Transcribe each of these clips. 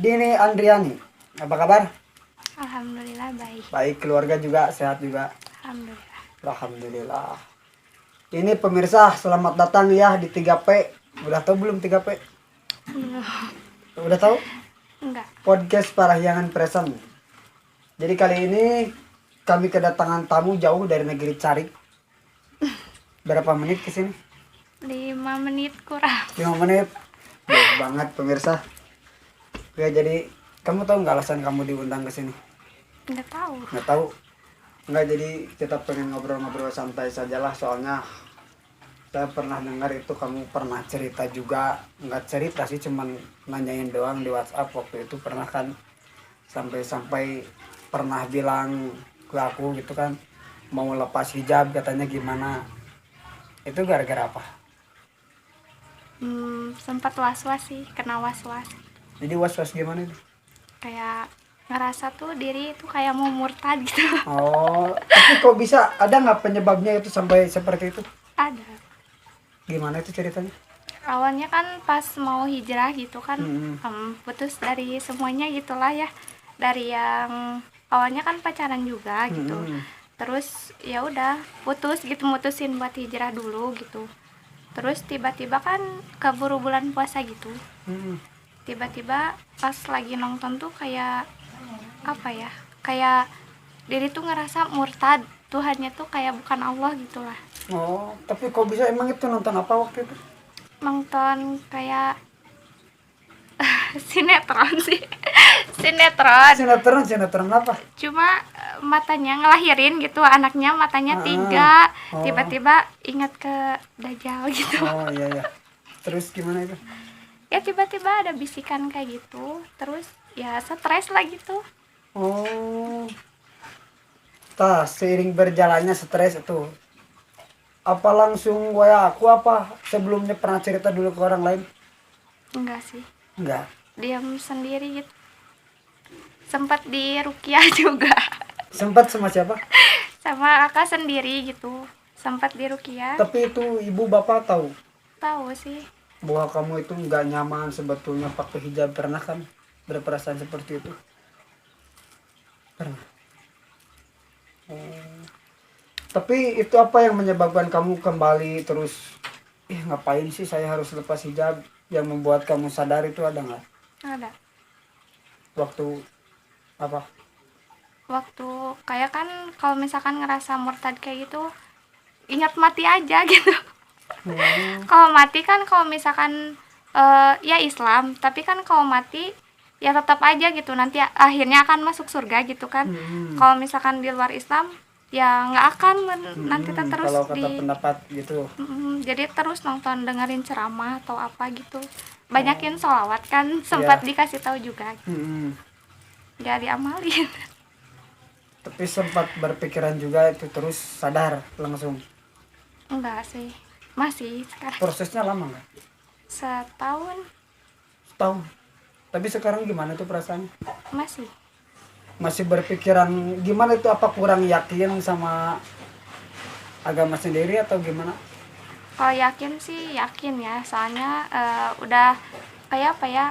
Dini Andriani. Apa kabar? Alhamdulillah baik. Baik, keluarga juga sehat juga. Alhamdulillah. Alhamdulillah. Ini pemirsa, selamat datang ya di 3P. Udah tahu belum 3P? Udah tahu? Enggak. Podcast Parahyangan Present. Jadi kali ini kami kedatangan tamu jauh dari negeri Carik. Berapa menit ke sini? 5 menit kurang. 5 menit. Jauh banget pemirsa. Oke, jadi kamu tahu nggak alasan kamu diundang ke sini? Enggak tahu. Nggak tahu. Nggak, jadi kita pengen ngobrol-ngobrol santai sajalah, soalnya saya pernah dengar itu kamu pernah cerita juga. Nggak cerita sih, cuman nanyain doang di WhatsApp waktu itu, pernah kan sampai-sampai pernah bilang ke aku gitu kan, mau lepas hijab katanya gimana. Itu gara-gara apa? Sempat was-was sih, kena was-was. Jadi was-was gimana itu? Kayak ngerasa tuh diri tuh kayak mau murtad gitu. Oh, tapi kok bisa? Ada nggak penyebabnya itu sampai seperti itu? Ada. Gimana itu ceritanya? Awalnya kan pas mau hijrah gitu kan, putus dari semuanya gitulah ya. Dari yang awalnya kan pacaran juga gitu. Terus ya udah putus gitu, mutusin buat hijrah dulu gitu. Terus tiba-tiba kan keburu bulan puasa gitu. Tiba-tiba pas lagi nonton tuh kayak apa ya, kayak diri tuh ngerasa murtad, Tuhannya tuh kayak bukan Allah gitulah. Oh, tapi kok bisa? Emang itu nonton apa waktu itu? Nonton kayak sinetron sih. Sinetron. Sinetron apa? Cuma matanya ngelahirin gitu, anaknya matanya 3. Tiba-tiba ingat ke Dajjal gitu. Oh iya ya. Terus gimana itu? Ya tiba-tiba ada bisikan kayak gitu. Terus ya stres lah gitu. Oh. Seiring berjalannya stres itu. Apa langsung WA aku apa? Sebelumnya pernah cerita dulu ke orang lain? Enggak sih. Enggak. Diam sendiri gitu. Sempat di rukiah juga. Sempat sama siapa? Sama kakak sendiri gitu. Sempat di rukiah. Tapi itu ibu bapak tahu Tahu sih. bahwa kamu itu nggak nyaman sebetulnya pakai hijab, pernah kan berperasaan seperti itu? Pernah. Oh. Tapi itu apa yang menyebabkan kamu kembali terus, ngapain sih saya harus lepas hijab? Yang membuat kamu sadar itu ada nggak? Ada. Waktu apa? Waktu kayak kan kalau misalkan ngerasa murtad kayak gitu, ingat mati aja gitu. Kalau mati kan, kalau misalkan ya Islam, tapi kan kalau mati ya tetap aja gitu, nanti akhirnya akan masuk surga gitu kan. Kalau misalkan di luar Islam ya nggak akan, nanti terus kalau kata pendapat gitu. jadi terus nonton, dengerin ceramah atau apa gitu, banyakin sholawat kan, sempat dikasih tahu juga, nggak diamalin. Tapi sempat berpikiran juga itu, terus sadar langsung? Enggak sih, masih sekarang. Prosesnya lama nggak? Setahun. Tapi sekarang gimana tuh perasaannya? Masih Berpikiran gimana itu? Apa kurang yakin sama agama sendiri atau gimana? kalau yakin sih yakin ya, soalnya udah kayak apa ya,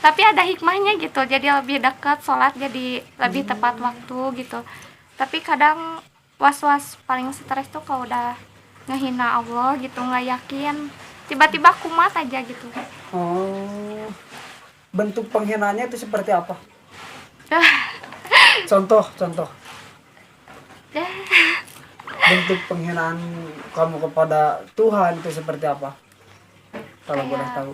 tapi ada hikmahnya gitu, jadi lebih dekat sholat, jadi lebih tepat waktu gitu. Tapi kadang was-was paling stres tuh kalau udah ngehina Allah gitu, nggak yakin, tiba-tiba kumat aja gitu. Oh, bentuk penghinaannya itu seperti apa? Contoh. Bentuk penghinaan kamu kepada Tuhan itu seperti apa? Kalau boleh tahu.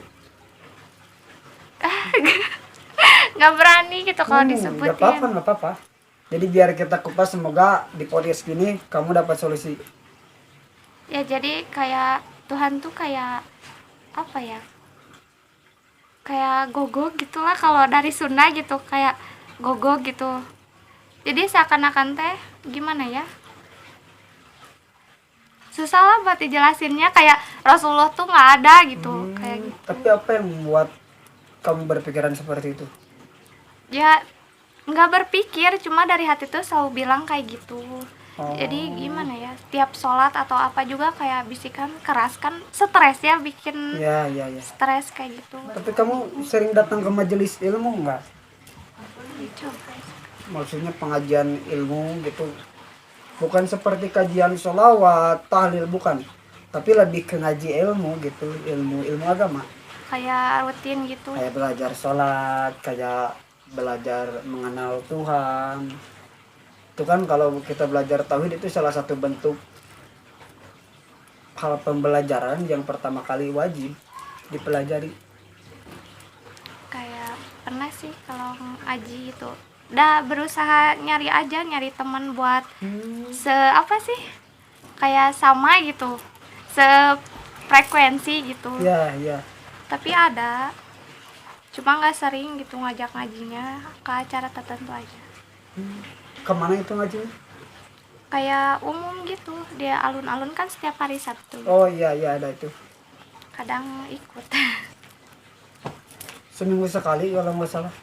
Nggak berani gitu kalau disebutin. Nggak apa-apa. Jadi biar kita kupas, semoga di podcast ini kamu dapat solusi. Ya jadi kayak Tuhan tuh kayak apa ya? Kayak gogo gitulah, kalau dari Sunda gitu, kayak gogo gitu. Jadi seakan-akan teh gimana ya? Susah lah buat dijelasinnya, kayak Rasulullah tuh nggak ada gitu, kayak gitu. Tapi apa yang membuat kamu berpikiran seperti itu? Ya nggak berpikir, cuma dari hati tuh selalu bilang kayak gitu. Oh. Jadi gimana ya, tiap sholat atau apa juga kayak bisikan keras kan, stres ya, bikin Ya, ya, ya. stres kayak gitu. Tapi kamu sering datang ke majelis ilmu nggak? Coba. Maksudnya pengajian ilmu gitu. Bukan seperti kajian sholawat, tahlil, bukan. Tapi lebih ke ngaji ilmu gitu, ilmu agama. Kayak rutin gitu. Kayak belajar sholat, kayak belajar mengenal Tuhan. Itu kan kalau kita belajar tauhid itu salah satu bentuk hal pembelajaran yang pertama kali wajib dipelajari. Kayak pernah sih kalau ngaji itu. Udah berusaha nyari teman buat apa sih? Kayak sama gitu. Sefrekuensi gitu. Ya, ya. Tapi ada. Cuma nggak sering gitu ngajak ngajinya, ke acara tertentu aja. Kemana itu ngajinya? Kayak umum gitu, dia alun-alun kan setiap hari Sabtu. Oh iya, iya ada itu. Kadang ikut. Seminggu sekali kalau nggak salah.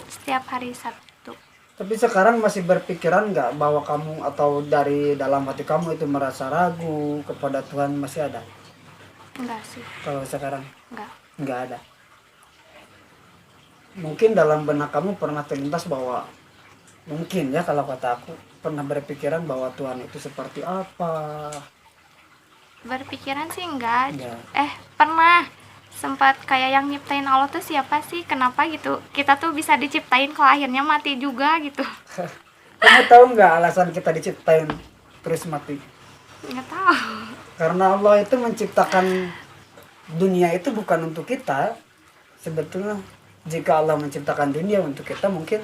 Setiap hari Sabtu. Tapi sekarang masih berpikiran nggak bahwa kamu atau dari dalam hati kamu itu merasa ragu kepada Tuhan, masih ada? Enggak sih, Kalau sekarang enggak ada. Mungkin dalam benak kamu pernah terlintas bahwa mungkin ya, kalau kata aku pernah berpikiran bahwa Tuhan itu seperti apa? berpikiran sih enggak. Ya. Pernah sempat kayak yang nyiptain Allah tuh siapa sih, kenapa gitu kita tuh bisa diciptain kalau akhirnya mati juga gitu. Kamu tahu nggak alasan kita diciptain terus mati? Nggak tahu. Karena Allah itu menciptakan dunia itu bukan untuk kita. Sebetulnya jika Allah menciptakan dunia untuk kita, mungkin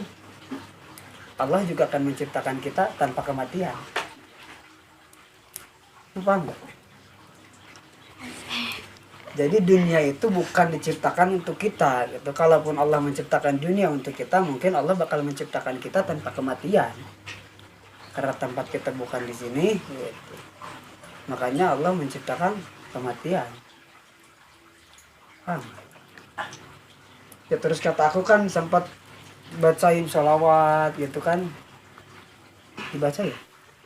Allah juga akan menciptakan kita tanpa kematian. Paham nggak? Jadi dunia itu bukan diciptakan untuk kita gitu. Kalaupun Allah menciptakan dunia untuk kita, mungkin Allah bakal menciptakan kita tanpa kematian. Karena tempat kita bukan di sini gitu. Makanya Allah menciptakan kematian. Paham? Ya terus kata aku kan sempat bacain sholawat gitu kan, dibaca ya?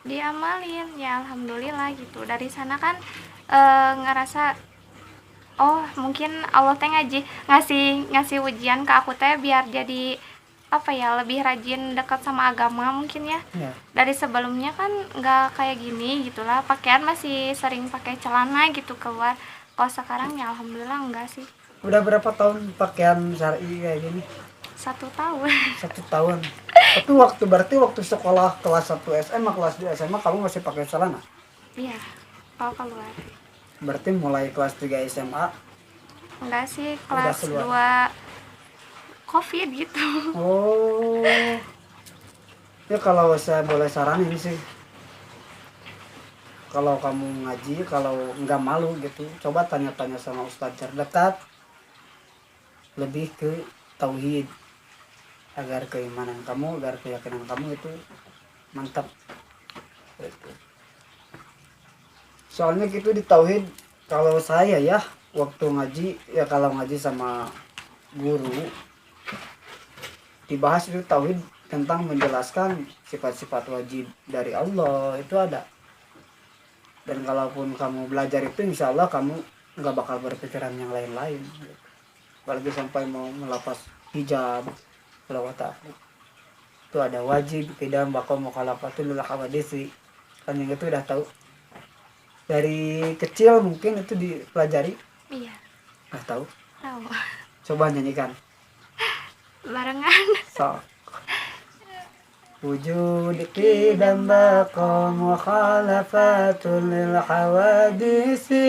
Diamalin ya, alhamdulillah gitu. Dari sana kan ngerasa oh mungkin Allah teh ngasih ujian ke aku teh biar jadi apa ya, lebih rajin dekat sama agama mungkin ya. Dari sebelumnya kan nggak kayak gini gitulah, pakaian masih sering pakai celana gitu keluar. Kalau sekarang ya alhamdulillah enggak sih. Udah berapa tahun pakaian syar'i kayak gini? 1 tahun. 1 tahun. Tapi berarti waktu sekolah kelas 1 SMA, kelas 2 SMA kamu masih pakai celana? Iya, kalau keluar. Berarti mulai kelas 3 SMA? Enggak sih, kelas 2 COVID gitu. Oh. Ya kalau saya boleh saranin sih, kalau kamu ngaji, kalau nggak malu gitu, coba tanya-tanya sama ustadz terdekat, lebih ke tauhid, agar keimanan kamu, agar keyakinan kamu itu mantap. Soalnya gitu di tauhid, kalau saya ya waktu ngaji, ya kalau ngaji sama guru dibahas itu tauhid tentang menjelaskan sifat-sifat wajib dari Allah itu ada. Dan kalaupun kamu belajar itu, insya Allah kamu nggak bakal berpikiran yang lain-lain. Apalagi sampai mau melepas hijab, kalau kata aku itu ada wajib tidak bakal mukhalafatul hawadisi, kan yang itu udah tahu dari kecil, mungkin itu dipelajari. Iya. Nggak tahu? Tahu. Coba nyanyikan. Barengan. So. Wujud qidam baqa mukhalafatul lil hawadisi,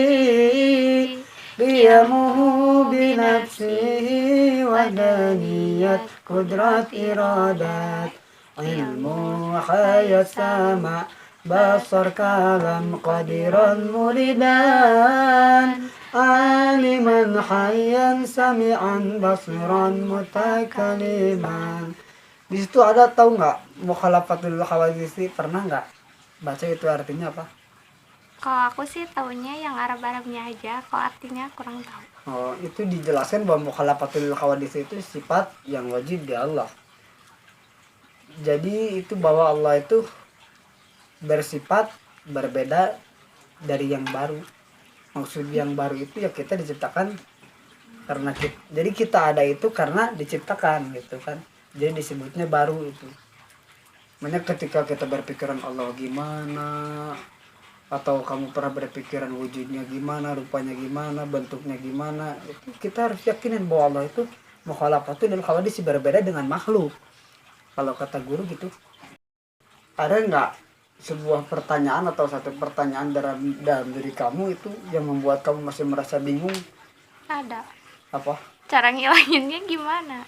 qiyamuhu binafsihi wadaniyat qudrat iradat, ilmu hayat sama basar kalam qadiran muridan, aliman hayyan sami'an basiran mutakaliman. Di situ ada, tahu nggak, mukhalafatul hawadisi, pernah nggak baca itu artinya apa? Kalau aku sih taunya yang Arab-Arabnya aja, kalau artinya kurang tahu. Oh, itu dijelaskan bahwa mukhalafatul hawadisi itu sifat yang wajib di Allah. Jadi itu bahwa Allah itu bersifat berbeda dari yang baru. Maksud yang baru itu ya kita diciptakan karena kita, jadi kita ada itu karena diciptakan gitu kan. Jadi disebutnya baru itu. Makanya ketika kita berpikiran Allah gimana, atau kamu pernah berpikiran wujudnya gimana, rupanya gimana, bentuknya gimana, itu kita harus yakinin bahwa Allah itu mukhalaqatu dan khawadis berbeda dengan makhluk. Kalau kata guru gitu. Ada nggak sebuah pertanyaan atau satu pertanyaan dalam diri kamu itu yang membuat kamu masih merasa bingung? Ada. Apa? Cara ngilanginnya gimana?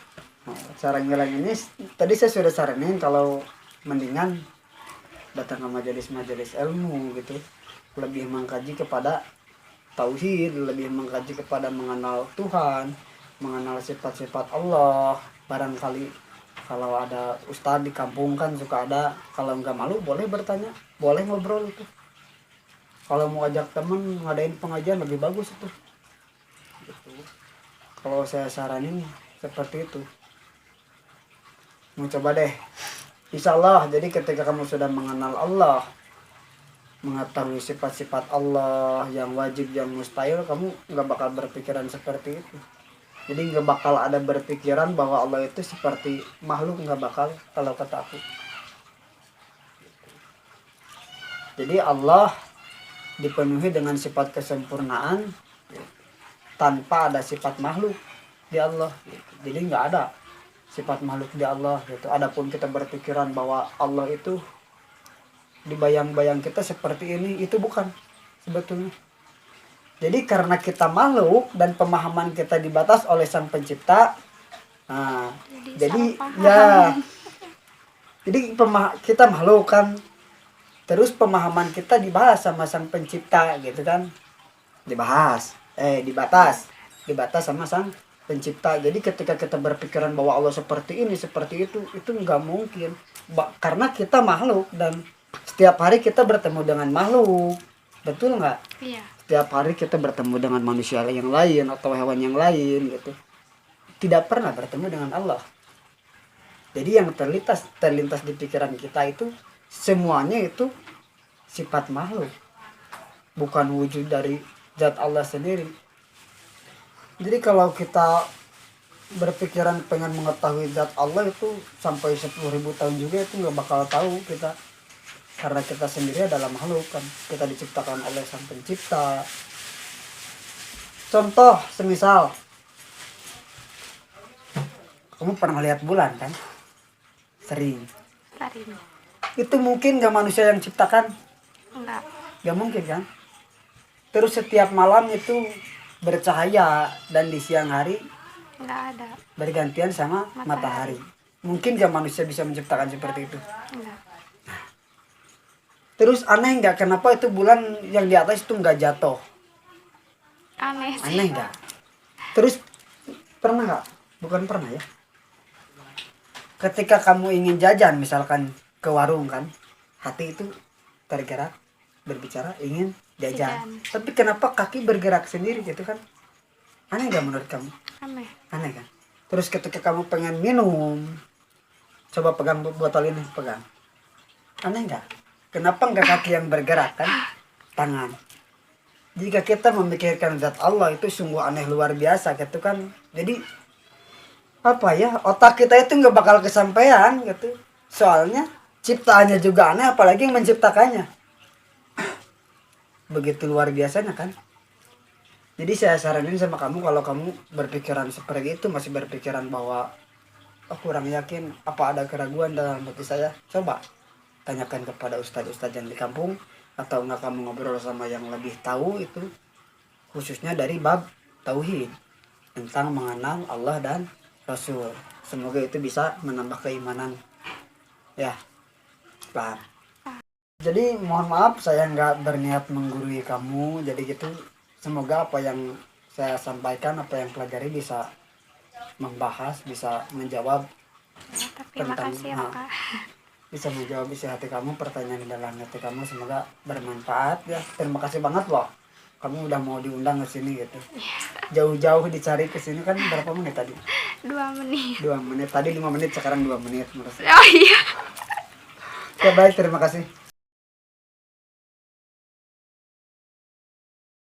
Nah, cara ngilanginnya tadi saya sudah saranin kalau mendingan datang ke majelis-majelis ilmu gitu, lebih mengkaji kepada tauhid, lebih mengkaji kepada mengenal Tuhan, mengenal sifat-sifat Allah. Barangkali kalau ada ustadz di kampung kan suka ada, kalau nggak malu boleh bertanya, boleh ngobrol itu. Kalau mau ajak temen ngadain pengajian lebih bagus itu gitu. Kalau saya saranin seperti itu. Mau coba deh, insya Allah. Jadi ketika kamu sudah mengenal Allah, mengetahui sifat-sifat Allah yang wajib, yang mustahil, kamu nggak bakal berpikiran seperti itu. Jadi nggak bakal ada berpikiran bahwa Allah itu seperti makhluk, nggak bakal kalau kata aku. Jadi Allah dipenuhi dengan sifat kesempurnaan tanpa ada sifat makhluk di Allah. Jadi nggak ada sifat makhluk di Allah gitu. Adapun kita berpikiran bahwa Allah itu dibayang-bayang kita seperti ini, itu bukan sebetulnya. Jadi karena kita makhluk dan pemahaman kita dibatas oleh Sang Pencipta, nah, jadi ya, jadi kita makhluk kan, terus pemahaman kita dibahas sama Sang Pencipta gitu kan, dibatas sama Sang Pencipta. Jadi ketika kita berpikiran bahwa Allah seperti ini, seperti itu nggak mungkin, karena kita makhluk dan setiap hari kita bertemu dengan makhluk, betul nggak? Iya. Setiap hari kita bertemu dengan manusia yang lain atau hewan yang lain gitu. Tidak pernah bertemu dengan Allah. Jadi yang terlintas di pikiran kita itu semuanya itu sifat makhluk, bukan wujud dari zat Allah sendiri. Jadi kalau kita berpikiran pengen mengetahui zat Allah itu sampai 10.000 tahun juga itu nggak bakal tahu kita. Karena kita sendiri adalah makhluk kan, kita diciptakan oleh Sang Pencipta. Contoh semisal kamu pernah lihat bulan kan, sering. Itu mungkin gak manusia yang ciptakan? Enggak. Gak mungkin kan. Terus setiap malam itu bercahaya dan di siang hari Enggak ada. bergantian sama matahari. Mungkin gak manusia bisa menciptakan seperti itu? Enggak. Terus aneh nggak kenapa itu bulan yang di atas itu nggak jatuh? Aneh sih. Aneh nggak? Terus pernah nggak? Bukan pernah ya. Ketika kamu ingin jajan misalkan ke warung kan, hati itu tergerak berbicara ingin jajan. Tapi kenapa kaki bergerak sendiri gitu kan? Aneh nggak menurut kamu? Aneh. Aneh kan? Terus ketika kamu pengen minum, coba pegang botol ini, pegang. Aneh nggak? Kenapa enggak kaki yang bergerak kan? Tangan. Jika kita memikirkan zat Allah itu sungguh aneh luar biasa gitu kan. Jadi apa ya, otak kita itu nggak bakal kesampaian gitu. Soalnya ciptaannya juga aneh, apalagi yang menciptakannya. Begitu luar biasanya kan. Jadi saya saranin sama kamu, kalau kamu berpikiran seperti itu, masih berpikiran bahwa kurang yakin, apa ada keraguan dalam hati saya, coba tanyakan kepada ustadz-ustadz yang di kampung, atau enggak kamu ngobrol sama yang lebih tahu itu, khususnya dari bab tauhid tentang mengenal Allah dan Rasul. Semoga itu bisa menambah keimanan ya. Paham? Jadi mohon maaf saya nggak berniat menggurui kamu, jadi gitu. Semoga apa yang saya sampaikan, apa yang pelajari bisa membahas, bisa menjawab tentang bisa menjawab isi hati kamu, pertanyaan dalam hati kamu, semoga bermanfaat ya. Terima kasih banget loh kamu udah mau diundang ke sini gitu. Jauh-jauh dicari ke sini kan. Berapa menit tadi? 2 menit. 2 menit tadi, 5 menit, sekarang 2 menit. Oh iya. Oke, baik, terima kasih.